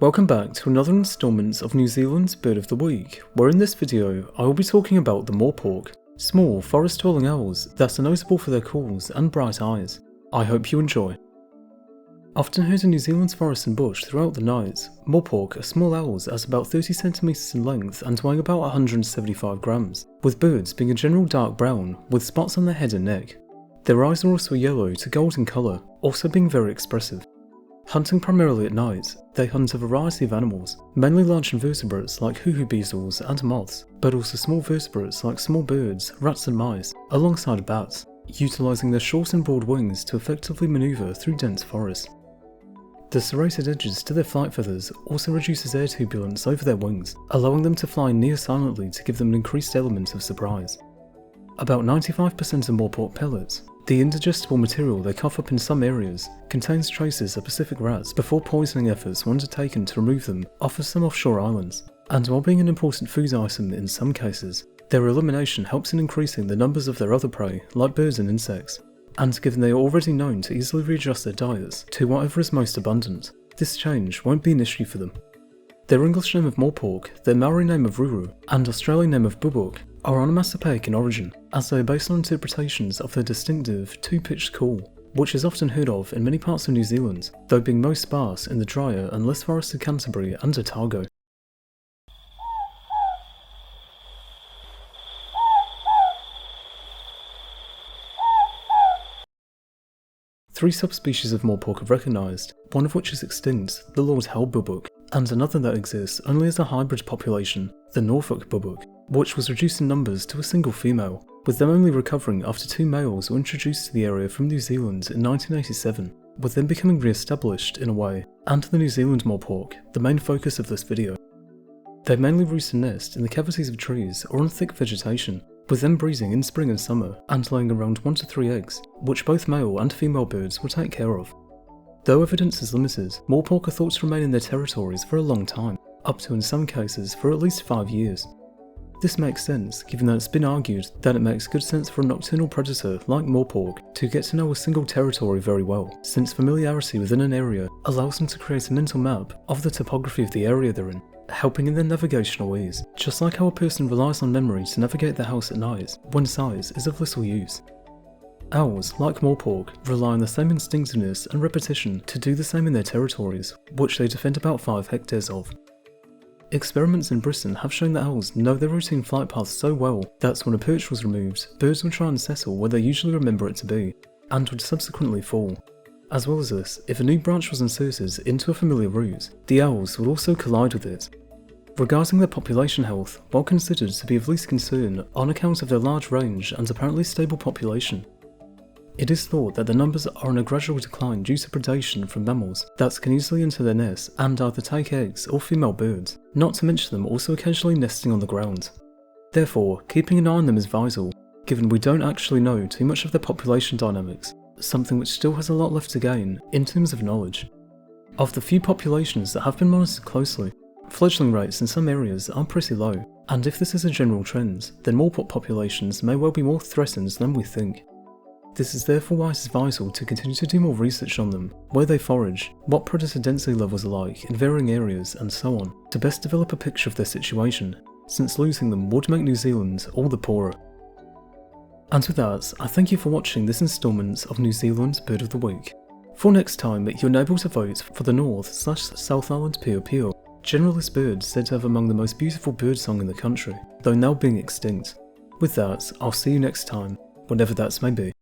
Welcome back to another instalment of New Zealand's Bird of the Week, where in this video I will be talking about the Morepork, small forest-dwelling owls that are notable for their calls and bright eyes. I hope you enjoy. Often heard in New Zealand's forests and bush throughout the night, Morepork are small owls at about 30 cm in length and weighing about 175 grams, with birds being a general dark brown with spots on their head and neck. Their eyes are also yellow to gold in colour, also being very expressive. Hunting primarily at night, they hunt a variety of animals, mainly large invertebrates like hoo-hoo beetles and moths, but also small vertebrates like small birds, rats and mice, alongside bats, utilising their short and broad wings to effectively manoeuvre through dense forests. The serrated edges to their flight feathers also reduces air turbulence over their wings, allowing them to fly near silently to give them an increased element of surprise. About 95% of Morepork pellets, the indigestible material they cough up in some areas, contains traces of Pacific rats before poisoning efforts were undertaken to remove them off of some offshore islands, and while being an important food item in some cases, their elimination helps in increasing the numbers of their other prey like birds and insects, and given they are already known to easily readjust their diets to whatever is most abundant, this change won't be an issue for them. Their English name of Morepork, their Maori name of Ruru, and Australian name of Bubuk are onomatopoeic in origin, as they are based on interpretations of their distinctive two-pitched call, which is often heard of in many parts of New Zealand, though being most sparse in the drier and less forested Canterbury and Otago. Three subspecies of Morepork are recognised, one of which is extinct, the Lord Howe Bubuk, and another that exists only as a hybrid population, the Norfolk Bubuk, which was reduced in numbers to a single female, with them only recovering after two males were introduced to the area from New Zealand in 1987, with them becoming re-established in a way, and the New Zealand Morepork, the main focus of this video. They mainly roost and nest in the cavities of trees or on thick vegetation, with them breeding in spring and summer and laying around 1 to 3 eggs, which both male and female birds will take care of. Though evidence is limited, Morepork are thought to remain in their territories for a long time, up to in some cases for at least 5 years. This makes sense, given that it's been argued that it makes good sense for a nocturnal predator like Morepork to get to know a single territory very well, since familiarity within an area allows them to create a mental map of the topography of the area they're in, helping in their navigational ease, just like how a person relies on memory to navigate their house at night when sight is of little use. Owls, like Morepork, rely on the same instinctiveness and repetition to do the same in their territories, which they defend about 5 hectares of. Experiments in Britain have shown that owls know their routine flight paths so well that when a perch was removed, birds would try and settle where they usually remember it to be, and would subsequently fall. As well as this, if a new branch was inserted into a familiar route, the owls would also collide with it. Regarding their population health, while considered to be of least concern on account of their large range and apparently stable population, it is thought that the numbers are in a gradual decline due to predation from mammals that can easily enter their nests and either take eggs or female birds, not to mention them also occasionally nesting on the ground. Therefore, keeping an eye on them is vital, given we don't actually know too much of their population dynamics, something which still has a lot left to gain in terms of knowledge. Of the few populations that have been monitored closely, fledgling rates in some areas are pretty low, and if this is a general trend, then Morepork populations may well be more threatened than we think. This is therefore why it is vital to continue to do more research on them, where they forage, what predator density levels are like in varying areas and so on, to best develop a picture of their situation, since losing them would make New Zealand all the poorer. And with that, I thank you for watching this instalment of New Zealand's Bird of the Week. For next time, you're able to vote for the North/South Island Pio Pio, generalist bird said to have among the most beautiful birdsong in the country, though now being extinct. With that, I'll see you next time, whenever that may be.